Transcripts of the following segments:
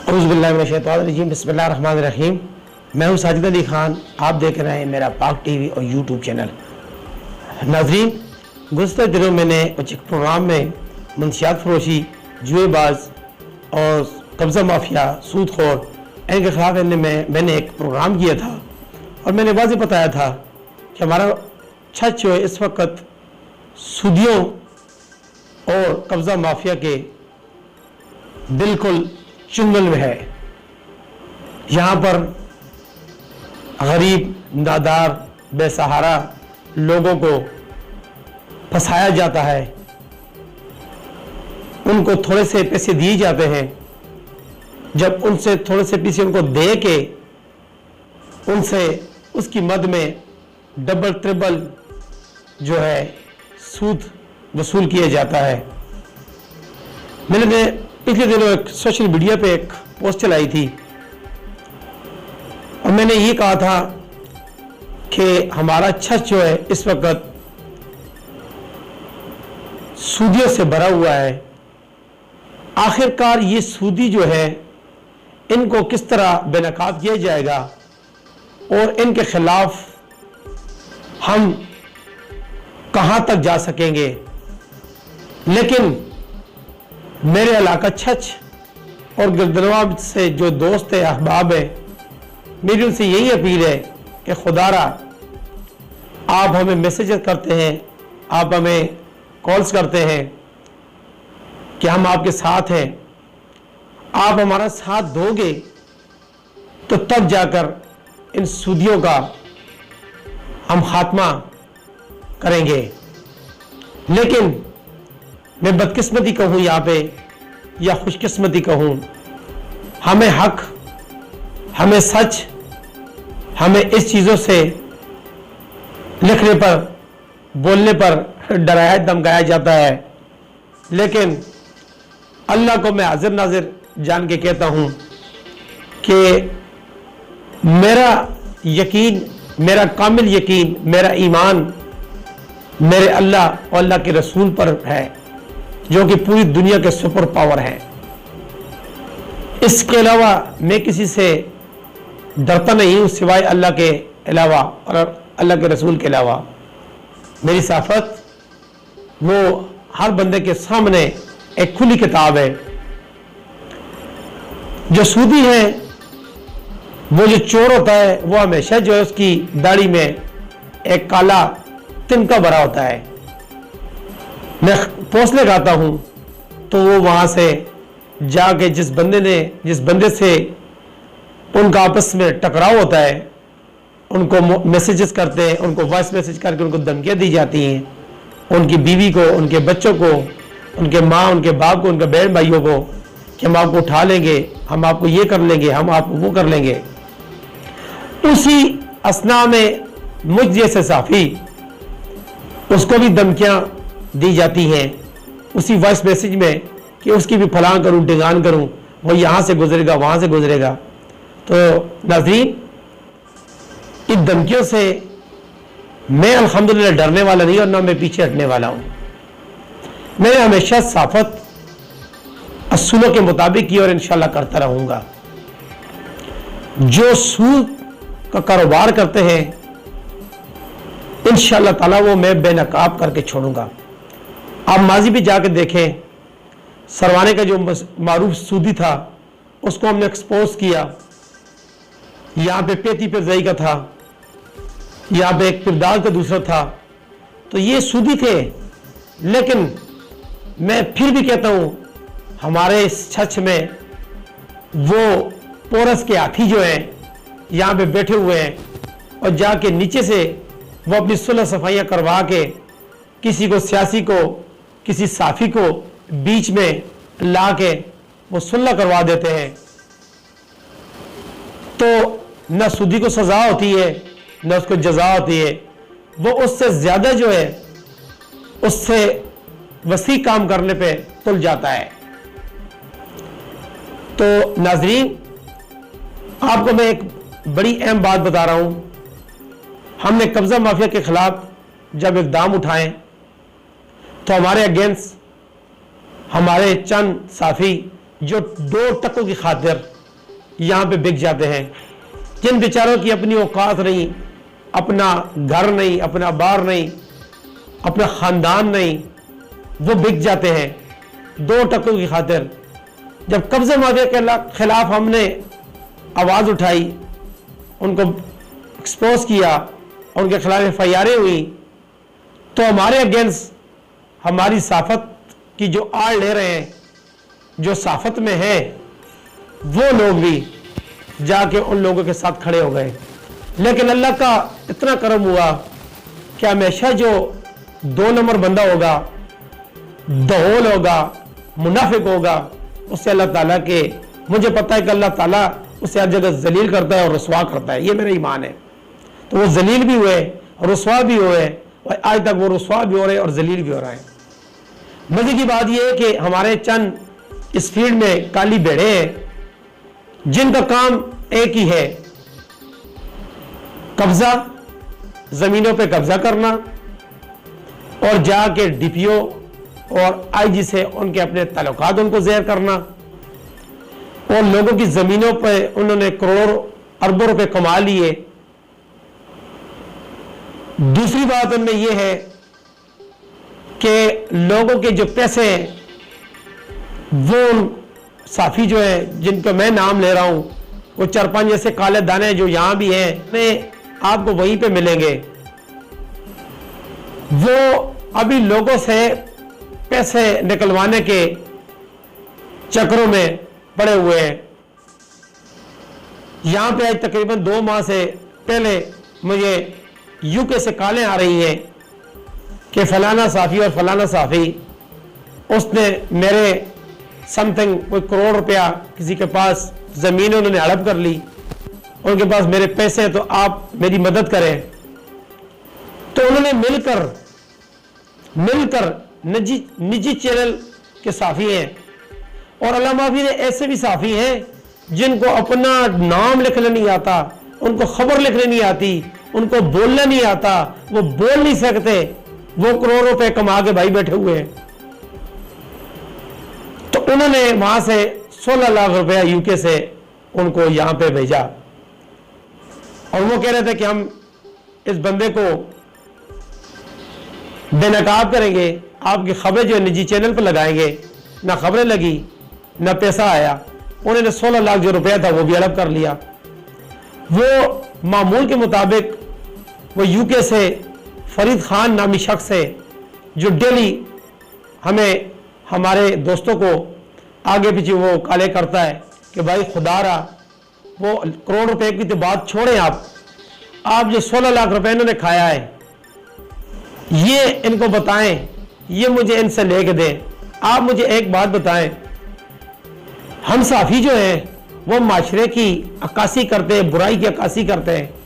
औज़ुबिल्लाहिमिनश्शैतानिर्रजीम बिस्मिल्लाहिर्रहमानिर्रहीम। मैं हूँ साजिद अली खान। आप देख रहे हैं मेरा पाक टीवी और यूट्यूब चैनल। नाज़रीन, गुज़िश्ता दिनों मैंने कुछ एक प्रोग्राम में मंशियात फरोशी, जुएबाज और कब्ज़ा माफिया, सूदखोर, इनके खिलाफ मैंने एक प्रोग्राम किया था और मैंने वाज़ेह बताया था कि हमारा छत जो है इस वक्त सूदियों और कब्ज़ा माफिया के बिल्कुल चुंगल में है। यहाँ पर गरीब, नादार, बेसहारा लोगों को फंसाया जाता है, उनको थोड़े से पैसे दिए जाते हैं। जब उनसे थोड़े से पैसे उनको दे के उनसे उसकी मद में डबल ट्रिपल जो है सूद वसूल किया जाता है। मैंने पिछले दिनों एक सोशल मीडिया पे एक पोस्ट चलाई थी और मैंने ये कहा था कि हमारा छत जो है इस वक्त सूदियों से भरा हुआ है। आखिरकार ये सूदी जो है इनको किस तरह बेनकाब किया जाएगा और इनके खिलाफ हम कहां तक जा सकेंगे। लेकिन मेरे इलाका छछ और गिरदनवा से जो दोस्त है, अहबाब है, मेरी उनसे यही अपील है कि खुदारा आप हमें मैसेजेस करते हैं, आप हमें कॉल्स करते हैं कि हम आपके साथ हैं, आप हमारा साथ दोगे तो तब जाकर इन सूदियों का हम खात्मा करेंगे। लेकिन मैं बदकिस्मती कहूँ यहाँ पे या खुशकिस्मती कहूँ, हमें हक, हमें सच, हमें इस चीज़ों से लिखने पर, बोलने पर डराया धमकाया जाता है। लेकिन अल्लाह को मैं हाजिर नाजिर जान के कहता हूँ कि मेरा यकीन, मेरा कामिल यकीन, मेरा ईमान मेरे अल्लाह और अल्लाह के रसूल पर है जो कि पूरी दुनिया के सुपर पावर हैं। इसके अलावा मैं किसी से डरता नहीं हूं सिवाय अल्लाह के अलावा और अल्लाह के रसूल के अलावा। मेरी साफत वो हर बंदे के सामने एक खुली किताब है। जो सूदी है, वो जो चोर होता है, वो हमेशा जो है उसकी दाढ़ी में एक काला तिनका भरा होता है। मैं पोस्ट लगाता हूं तो वो वहां से जाके जिस बंदे से उनका आपस में टकराव होता है, उनको मैसेजेस करते हैं, उनको वॉइस मैसेज करके उनको धमकियां दी जाती हैं, उनकी बीवी को, उनके बच्चों को, उनके माँ, उनके बाप को, उनके बहन भाइयों को कि हम आपको उठा लेंगे, हम आपको ये कर लेंगे, हम आपको वो कर लेंगे। उसी असना में मुझ जैसे साफी, उसको भी धमकियां दी जाती हैं उसी वॉइस मैसेज में कि उसकी भी फलां करूं, ढिंगान करूं, वो यहां से गुजरेगा, वहां से गुजरेगा। तो नाज़रीन, इन धमकियों से मैं अल्हम्दुलिल्लाह डरने वाला नहीं और ना मैं पीछे हटने वाला हूं। मैंने हमेशा साफत असूलों के मुताबिक की और इंशाल्लाह करता रहूंगा। जो सूद का कारोबार करते हैं इंशाल्लाह ताला वो मैं बेनकाब करके छोड़ूंगा। आप माजी भी जाके देखें, सरवाने का जो मारूफ सूदी था उसको हमने एक्सपोज किया। यहाँ पे पेती पे जई का था, यहाँ पे एक किरदार का दूसरा था, तो ये सूदी थे। लेकिन मैं फिर भी कहता हूँ हमारे इस छछ में वो पोरस के हाथी जो हैं यहाँ पे बैठे हुए हैं और जाके नीचे से वो अपनी सुलह सफाइयाँ करवा के किसी को, सियासी को, किसी साफी को बीच में ला के वो सुलह करवा देते हैं। तो न सूदी को सजा होती है न उसको जजा होती है, वो उससे ज्यादा जो है उससे वसी काम करने पे तुल जाता है। तो नाजरीन, आपको मैं एक बड़ी अहम बात बता रहा हूं। हमने कब्जा माफिया के खिलाफ जब इक़दाम उठाएं तो हमारे अगेंस्ट हमारे चंद साथी जो 2 टकों की खातिर यहाँ पे बिक जाते हैं। जिन बेचारों की अपनी औकात नहीं, अपना घर नहीं, अपना बार नहीं, अपना ख़ानदान नहीं, वो बिक जाते हैं 2 टकों की खातिर। जब कब्ज़ा माफिया के खिलाफ हमने आवाज़ उठाई, उनको एक्सपोज किया, उनके खिलाफ FIR हुई, तो हमारे अगेंस्ट हमारी साफत की जो आड़ ले रहे हैं, जो साफत में है, वो लोग भी जाके उन लोगों के साथ खड़े हो गए। लेकिन अल्लाह का इतना करम हुआ कि हमेशा जो 2 नंबर बंदा होगा, दहोल होगा, मुनाफिक होगा, उससे अल्लाह ताला के, मुझे पता है कि अल्लाह ताला उसे हर जगह जलील करता है और रुसवा करता है, ये मेरा ईमान है। तो वो जलील भी हुए और रुसवा भी हुए, और आज तक वो रुसवा भी हो रहे और जलील भी हो रहा है। मजे की बात यह है कि हमारे चंद इस फील्ड में काली भेड़े हैं जिनका काम एक ही है, कब्जा, जमीनों पे कब्जा करना और जाके DPO और IG से उनके अपने ताल्लुकात उनको ज़ेर करना, और लोगों की जमीनों पे उन्होंने करोड़ों अरबों रुपए कमा लिए। दूसरी बात उनमें यह है कि लोगों के जो पैसे हैं वो साफी जो है, जिनका मैं नाम ले रहा हूं, वो 4-5 जैसे काले दाने जो यहां भी हैं, मैं आपको वहीं पे मिलेंगे। वो अभी लोगों से पैसे निकलवाने के चक्रों में पड़े हुए हैं। यहां पे आज तकरीबन 2 माह से पहले मुझे UK से कॉलें आ रही हैं कि फलाना साफी और फलाना साफी, उसने मेरे समथिंग कोई करोड़ रुपया किसी के पास जमीन उन्होंने हड़प कर ली, उनके पास मेरे पैसे हैं, तो आप मेरी मदद करें। तो उन्होंने मिलकर निजी चैनल के साफी हैं, और अल्लाह माफी ने ऐसे भी साफी हैं जिनको अपना नाम लिखना नहीं आता, उनको खबर लिखने नहीं आती, उनको बोलना नहीं आता, वो बोल नहीं सकते, वो करोड़ों रुपए कमा के भाई बैठे हुए हैं। तो उन्होंने वहां से 16 लाख रुपया UK से उनको यहां पे भेजा, और वो कह रहे थे कि हम इस बंदे को बेनकाब करेंगे, आपकी खबरें जो निजी चैनल पर लगाएंगे। ना खबरें लगी, ना पैसा आया। उन्होंने 16 लाख जो रुपया था वो भी हड़प कर लिया। वो मामूल के मुताबिक वो UK से फरीद खान नामी शख्स है जो डेली हमें, हमारे दोस्तों को आगे पीछे वो काले करता है कि भाई खुदारा, वो करोड़ रुपए की तो बात छोड़ें, आप जो 16 लाख रुपए इन्होंने खाया है, ये इनको बताएं, ये मुझे इनसे लेके दें। आप मुझे एक बात बताएं, हम साफी जो हैं वो माशरे की अक्कासी करते हैं, बुराई की अक्कासी करते हैं।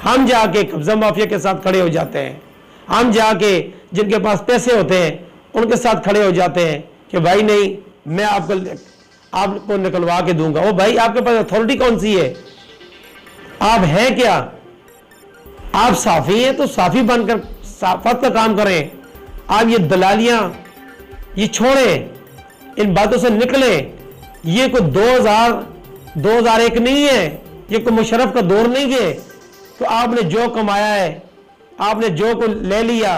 हम जाके कब्जा माफिया के साथ खड़े हो जाते हैं, हम जाके जिनके पास पैसे होते हैं उनके साथ खड़े हो जाते हैं कि भाई नहीं, मैं आपको निकलवा के दूंगा। वो भाई आपके पास अथॉरिटी कौन सी है? आप हैं क्या? आप साफी हैं तो साफी बनकर साफत का काम करें। आप ये दलालियां ये छोड़ें, इन बातों से निकलें। ये कोई 2001 नहीं है, ये कोई मुशर्रफ का दौर नहीं है तो आपने जो कमाया है, आपने जो को ले लिया,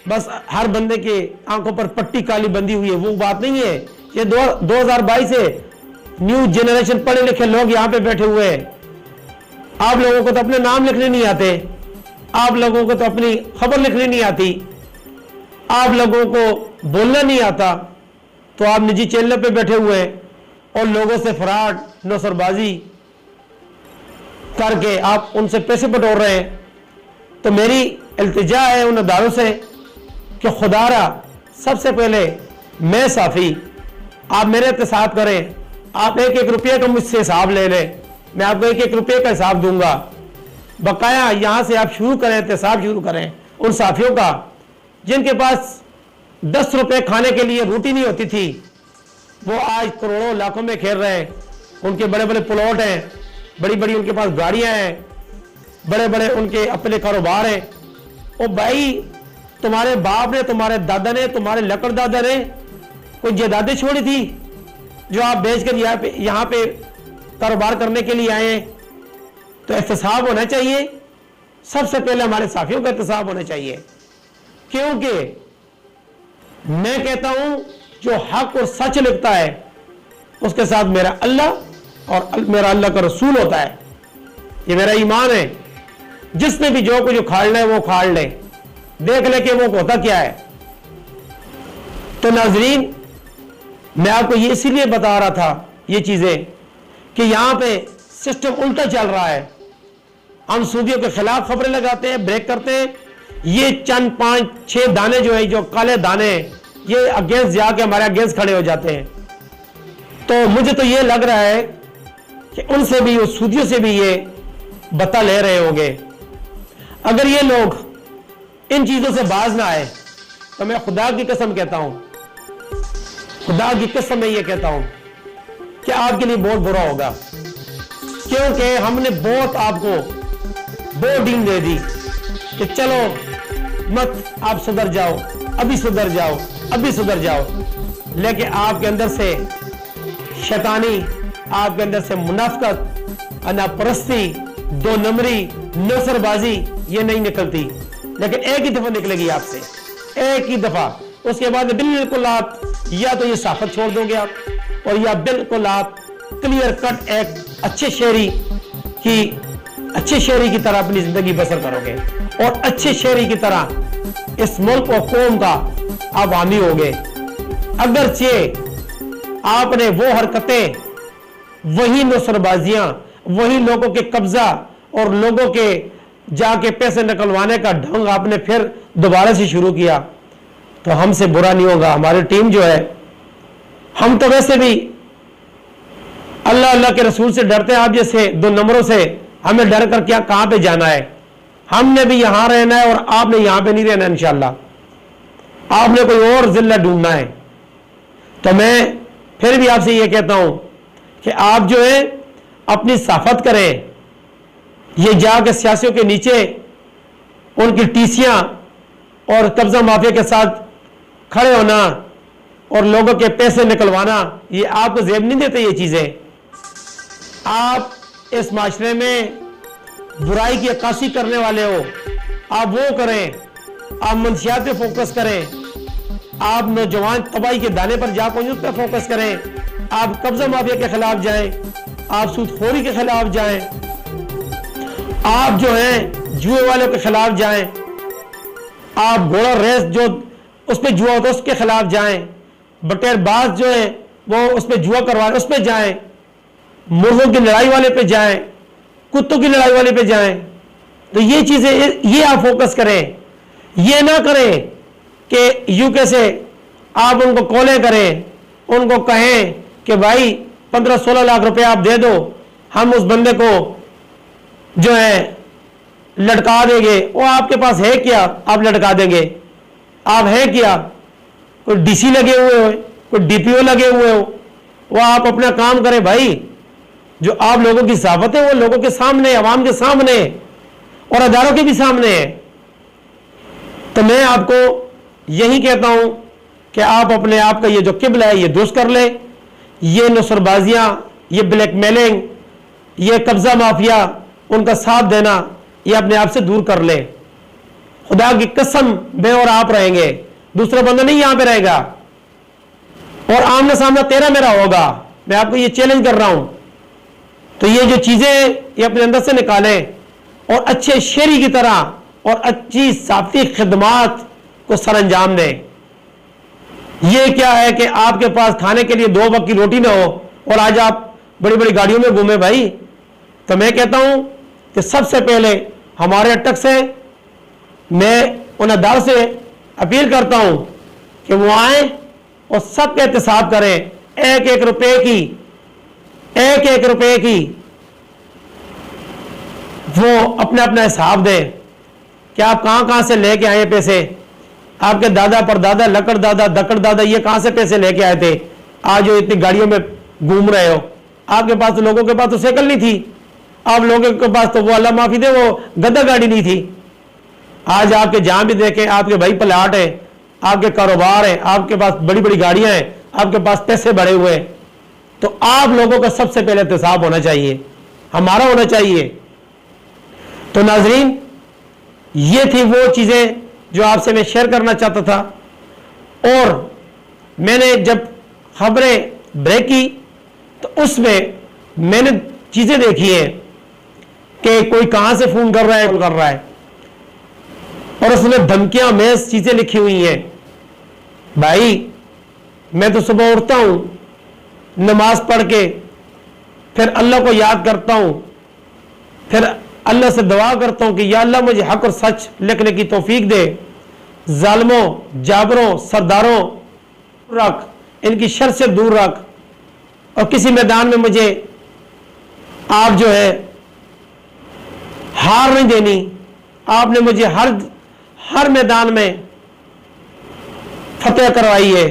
बस हर बंदे के आंखों पर पट्टी काली बंदी हुई है, वो बात नहीं है। ये 2022 है, न्यू जनरेशन पढ़े लिखे लोग यहां पे बैठे हुए हैं। आप लोगों को तो अपने नाम लिखने नहीं आते, आप लोगों को तो अपनी खबर लिखनी नहीं आती, आप लोगों को बोलना नहीं आता, तो आप निजी चैनल पे बैठे हुए हैं और लोगों से फ्रॉड नौसरबाजी करके आप उनसे पैसे बटोर रहे हैं। तो मेरी इल्तिजा है उन अदारों से कि खुदारा, सबसे पहले मैं साफी, आप मेरे एहतसाब करें। आप 1-1 रुपये का मुझसे हिसाब ले लें, मैं आपको 1-1 रुपये का हिसाब दूंगा। बकाया यहां से आप शुरू करें, एहतसाब शुरू करें उन साफियों का जिनके पास 10 रुपये खाने के लिए रोटी नहीं होती थी, वो आज करोड़ों लाखों में खेल रहे हैं। उनके बड़े बड़े प्लॉट हैं, बड़ी बड़ी उनके पास गाड़ियां हैं, बड़े बड़े उनके अपने कारोबार हैं। ओ भाई, तुम्हारे बाप ने, तुम्हारे दादा ने, तुम्हारे लकड़ दादा ने कोई जायदादें छोड़ी थी जो आप बेचकर यहाँ पे कारोबार करने के लिए आए हैं तो एहतसाब होना चाहिए। सबसे पहले हमारे साथियों का एहतसाब होना चाहिए, क्योंकि मैं कहता हूं जो हक और सच लिखता है उसके साथ मेरा अल्लाह और मेरा अल्लाह का रसूल होता है। ये मेरा ईमान है। जिसने भी जो कुछ उखाड़ना है वो उखाड़ ले, देख ले कि वो होता क्या है। तो नाजरीन, मैं आपको ये इसीलिए बता रहा था ये चीजें कि यहां पे सिस्टम उल्टा चल रहा है। हम सूदियों के खिलाफ खबरें लगाते हैं, ब्रेक करते हैं। ये चंद 5-6 दाने जो है, जो काले दाने, ये अगेंस्ट जाके हमारे अगेंस्ट खड़े हो जाते हैं। तो मुझे तो ये लग रहा है कि उनसे भी, उस सूदियों से भी ये बता ले रहे होंगे। अगर ये लोग इन चीजों से बाज ना आए तो मैं खुदा की कसम कहता हूं, खुदा की कसम मैं ये कहता हूं कि आपके लिए बहुत बुरा होगा, क्योंकि हमने बहुत आपको बोर्डिंग दे दी कि चलो मत, आप सुधर जाओ, अभी सुधर जाओ, अभी सुधर जाओ। लेकिन आपके अंदर से शैतानी, आपके अंदर से मुनाफिकत, अनापरस्ती, दो नंबरी, नौसरबाजी ये नहीं निकलती, लेकिन एक ही दफा निकलेगी आपसे, एक ही दफा। उसके बाद बिल्कुल आप या तो ये साफत छोड़ दोगे आप, और या बिल्कुल आप क्लियर कट एक अच्छे शहरी की तरह अपनी जिंदगी बसर करोगे और अच्छे शहरी की तरह इस मुल्क और कौम का आप हामी होगे। अगरचे आपने वो हरकतें, वही नौसरबाजियां, वही लोगों के कब्जा और लोगों के जाके पैसे निकलवाने का ढंग आपने फिर दोबारा से शुरू किया, तो हमसे बुरा नहीं होगा। हमारी टीम जो है, हम तो वैसे भी अल्लाह अल्लाह के रसूल से डरते हैं। आप जैसे दो नंबरों से हमें डर कर क्या, कहां पे जाना है। हमने भी यहां रहना है और आपने यहां पे नहीं रहना इंशाअल्लाह। आपने कोई और जिल्ला ढूंढना है। तो मैं फिर भी आपसे यह कहता हूं कि आप जो है अपनी साफत करें। ये जाके सियासियों के नीचे उनकी टीसियां और कब्जा माफिया के साथ खड़े होना और लोगों के पैसे निकलवाना, ये आपको जेब नहीं देते। ये चीजें आप इस माशरे में बुराई की अक्कासी करने वाले हो, आप वो करें। आप मंशियात पे फोकस करें, आप नौजवान तबाही के दाने पर जा पहुंचे उस पर फोकस करें। आप कब्जा माफिया के खिलाफ जाएं, आप सूदखोरी के खिलाफ जाएं, आप जो है जुए वालों के खिलाफ जाएं, आप घोड़ा रेस जो उस पर जुआ होता है उसके खिलाफ जाएं, बटेरबाज जो है वो उस पर जुआ करवा उस पर जाएं, मुर्गों की लड़ाई वाले पे जाएं, कुत्तों की लड़ाई वाले पे जाएं। तो ये चीजें, ये आप फोकस करें। ये ना करें कि यूके से आप उनको कॉलें करें, उनको कहें कि भाई 15-16 लाख रुपए आप दे दो, हम उस बंदे को जो है लटका देंगे। वो आपके पास है क्या, आप लटका देंगे? आप है क्या? कोई डीसी लगे हुए हो, कोई डीपीओ लगे हुए हो, वो आप अपना काम करें भाई। जो आप लोगों की साफत है वो लोगों के सामने, अवाम के सामने और अदारों के भी सामने है। तो मैं आपको यही कहता हूं कि आप अपने आप का ये जो किबला है ये दुरुस्त कर ले। ये नसरबाजियां, ये ब्लैकमेलिंग, ये कब्जा माफिया, उनका साथ देना, ये अपने आप से दूर कर ले। खुदा की कसम मैं और आप रहेंगे, दूसरा बंदा नहीं यहां पे रहेगा और आमने सामना तेरा मेरा होगा। मैं आपको ये चैलेंज कर रहा हूं। तो ये जो चीजें ये अपने अंदर से निकालें और अच्छे शेरी की तरह और अच्छी साफती खिदमात को सर अंजाम दें। ये क्या है कि आपके पास खाने के लिए 2 वक्त की रोटी ना हो और आज आप बड़ी बड़ी गाड़ियों में घूमे भाई। तो मैं कहता हूं कि सबसे पहले हमारे अटक से मैं उन अदालत से अपील करता हूं कि वो आए और सबके एहतसाब करें। एक एक रुपए की वो अपना अपना हिसाब दें कि आप कहां से लेके आए पैसे। आपके दादा परदादा, लकड़ दादा, दकड़ दादा ये कहां से पैसे लेके आए थे? आज जो इतनी गाड़ियों में घूम रहे हो, आपके पास तो, लोगों के पास तो साइकिल नहीं थी, आप लोगों के पास तो वो अल्लाह माफी दे वो गद्दा गाड़ी नहीं थी। आज आपके जहां भी देखें आपके भाई प्लाट है, आपके कारोबार है, आपके पास बड़ी बड़ी गाड़ियां हैं, आपके पास पैसे बढ़े हुए हैं। तो आप लोगों का सबसे पहले एहतसाब होना चाहिए, हमारा होना चाहिए। तो नाजरीन, ये थी वो चीज़ें जो आपसे मैं शेयर करना चाहता था। और मैंने जब खबरें ब्रेक की तो उसमें मैंने चीज़ें देखी हैं कि कोई कहाँ से फ़ोन कर रहा है और उसमें धमकियां में चीज़ें लिखी हुई हैं। भाई, मैं तो सुबह उठता हूँ, नमाज पढ़ के फिर अल्लाह को याद करता हूँ, फिर अल्लाह से दुआ करता हूँ कि या अल्लाह मुझे हक और सच लिखने की तौफीक दे, जालिमों, जाबरों, सरदारों रख, इनकी शर से दूर रख, और किसी मैदान में मुझे आप जो है हार नहीं देनी। आपने मुझे हर मैदान में फतेह करवाई है।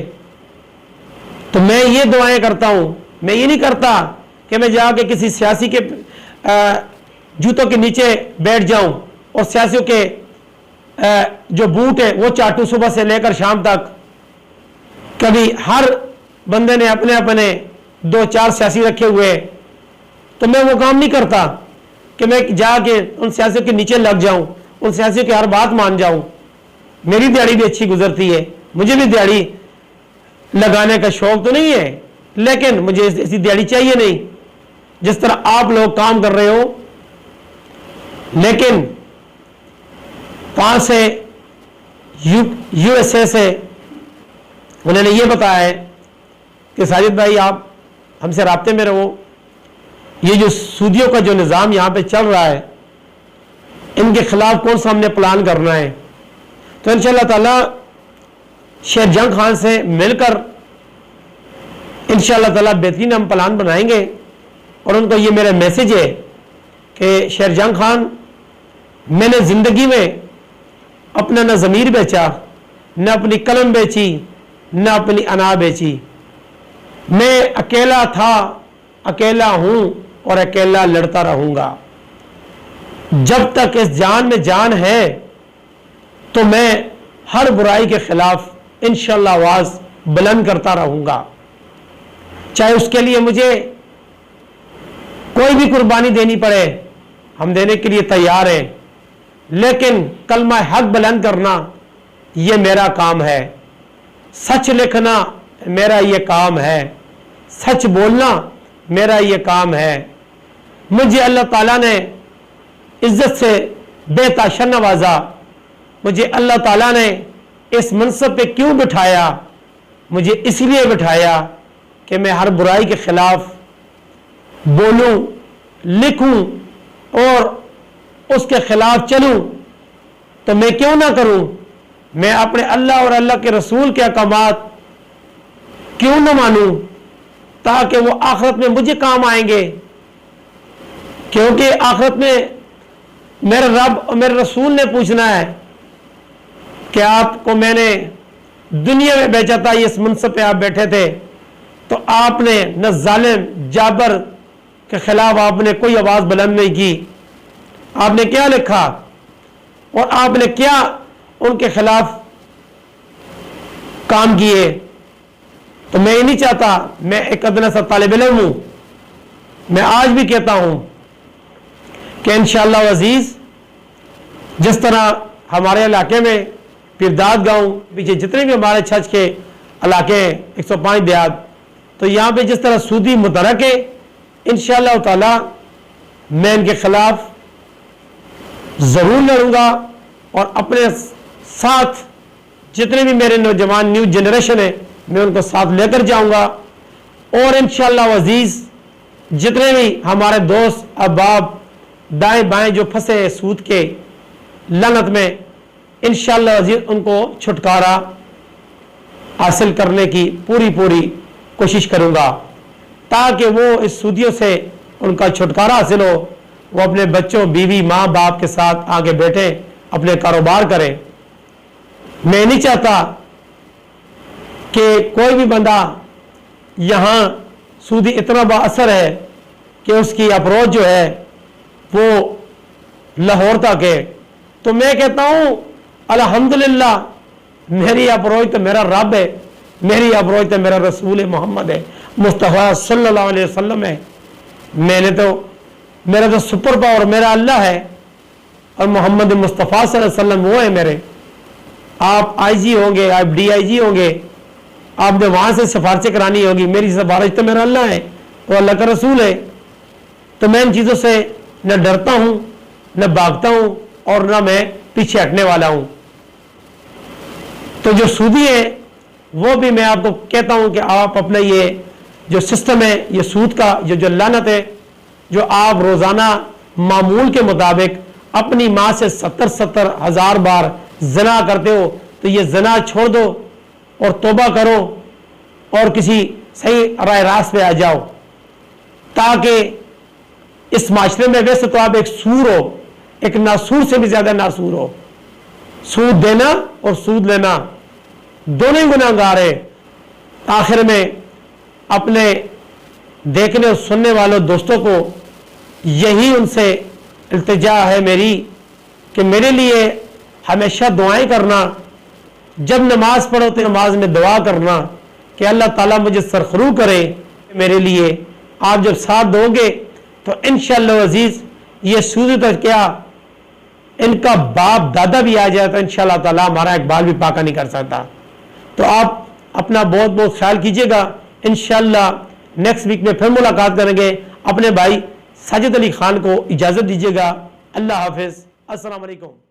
तो मैं ये दुआएं करता हूं। मैं ये नहीं करता कि मैं जाके किसी सियासी के जूतों के नीचे बैठ जाऊं और सियासियों के जो बूट है वो चाटू सुबह से लेकर शाम तक। कभी हर बंदे ने अपने अपने 2-4 सियासी रखे हुए, तो मैं वो काम नहीं करता कि मैं जाके उन सियासियों के नीचे लग जाऊं, उन सियासियों की हर बात मान जाऊं। मेरी दिहाड़ी भी अच्छी गुजरती है, मुझे भी दिहाड़ी लगाने का शौक तो नहीं है, लेकिन मुझे ऐसी दिहाड़ी चाहिए नहीं जिस तरह आप लोग काम कर रहे हो। लेकिन वहां से यूएसए से उन्होंने ये बताया है कि साजिद भाई, आप हमसे राब्ते में रहो। ये जो सूदियों का जो निज़ाम यहाँ पे चल रहा है, इनके खिलाफ कौन सा हमने प्लान करना है। तो इंशाअल्लाह ताला शेर जंग खान से मिलकर इंशाअल्लाह ताला बेहतरीन हम प्लान बनाएंगे। और उनको ये मेरा मैसेज है कि शेर जंग खान, मैंने ज़िंदगी में अपना न ज़मीर बेचा, न अपनी कलम बेची, न अपनी अना बेची। मैं अकेला था, अकेला हूं और अकेला लड़ता रहूंगा। जब तक इस जान में जान है तो मैं हर बुराई के खिलाफ इंशाअल्लाह आवाज बुलंद करता रहूंगा, चाहे उसके लिए मुझे कोई भी कुर्बानी देनी पड़े, हम देने के लिए तैयार हैं। लेकिन कलमा हक बुलंद करना ये मेरा काम है, सच लिखना मेरा ये काम है, सच बोलना मेरा ये काम है। मुझे अल्लाह ताला ने इज्जत से बेताशा नवाजा, मुझे अल्लाह ताला ने इस मनसब पे क्यों बिठाया? मुझे इसलिए बिठाया कि मैं हर बुराई के खिलाफ बोलूं, लिखूं और उसके खिलाफ चलूं। तो मैं क्यों ना करूं? मैं अपने अल्लाह और अल्लाह के रसूल के अहकामात क्यों ना मानूं, ताकि वो आखिरत में मुझे काम आएंगे। क्योंकि आखिरत में मेरे रब और मेरे रसूल ने पूछना है कि आपको मैंने दुनिया में बेचा था, इस मुनसब पे आप बैठे थे, तो आपने न जालिम जाबर के खिलाफ आपने कोई आवाज बुलंद नहीं की। आपने क्या लिखा और आपने क्या उनके खिलाफ काम किए? तो मैं ये नहीं चाहता, मैं एक अदना सा तालिब इल्म हूं। मैं आज भी कहता हूं कि इंशाअल्लाह अजीज, जिस तरह हमारे इलाके में पिरदाद गांव पीछे जितने भी हमारे छज के इलाके हैं 105 देहात, तो यहाँ पे जिस तरह सूदी मुतरक है, इंशाअल्लाह ताला मैं इनके खिलाफ जरूर लड़ूंगा और अपने साथ जितने भी मेरे नौजवान न्यू जनरेशन है मैं उनको साथ लेकर जाऊंगा। और इंशाअल्लाह अजीज, जितने भी हमारे दोस्त अहबाब दाएं बाएं जो फंसे हैं सूद के लनत में, इंशाअल्लाह अजीज उनको छुटकारा हासिल करने की पूरी कोशिश करूंगा, ताकि वो इस सूदियों से उनका छुटकारा हासिल हो, वो अपने बच्चों, बीवी, माँ बाप के साथ आगे बैठे, अपने कारोबार करें। मैं नहीं चाहता कि कोई भी बंदा यहाँ सूदी इतना बाअसर है कि उसकी अप्रोच जो है वो लाहौर तक है। तो मैं कहता हूँ अल्हम्दुलिल्लाह, मेरी अप्रोच तो मेरा रब है, मेरी अप्रोच तो मेरा रसूल मोहम्मद है। मुस्तफ़ा सल्लल्लाहु अलैहि वसल्लम है। मेरा तो सुपर पावर मेरा अल्लाह है और मोहम्मद मुस्तफ़ा सल्लल्लाहु अलैहि वसल्लम वो है मेरे। आप आईजी होंगे, आप डीआईजी होंगे, आपने वहां से सिफारिशें करानी होगी, मेरी सिफारिश तो मेरा अल्लाह है, वो अल्लाह का रसूल है। तो मैं इन चीज़ों से न डरता हूं, न भागता हूं और न मैं पीछे हटने वाला हूं। तो जो सूदी है वो भी मैं आपको कहता हूं कि आप अपना ये जो सिस्टम है, ये सूद का जो लानत है, जो आप रोजाना मामूल के मुताबिक अपनी माँ से 70-70 हजार बार जना करते हो, तो ये जना छोड़ दो और तौबा करो और किसी सही राय रास्त पे आ जाओ, ताकि इस माशरे में वैसे तो आप एक सूर हो, एक नासूर से भी ज्यादा नासूर हो। सूद देना और सूद लेना दोनों ही गुनाहगार है। आखिर में अपने देखने और सुनने वालों दोस्तों को यही उनसे इल्तिजा है मेरी कि मेरे लिए हमेशा दुआएं करना, जब नमाज पढ़ो तो नमाज में दुआ करना कि अल्लाह ताला मुझे सरखरू करे मेरे लिए। आप जब साथ दोगे तो इंशाअल्लाह अजीज ये सूद तो क्या, इनका बाप दादा भी आ जाए तो इंशाअल्लाह ताला हमारा इकबाल भी पाका नहीं कर सकता। तो आप अपना बहुत बहुत ख्याल कीजिएगा। इंशाअल्लाह नेक्स्ट वीक में फिर मुलाकात करेंगे। अपने भाई साजिद अली खान को इजाजत दीजिएगा। अल्लाह हाफिज, अस्सलाम वालेकुम।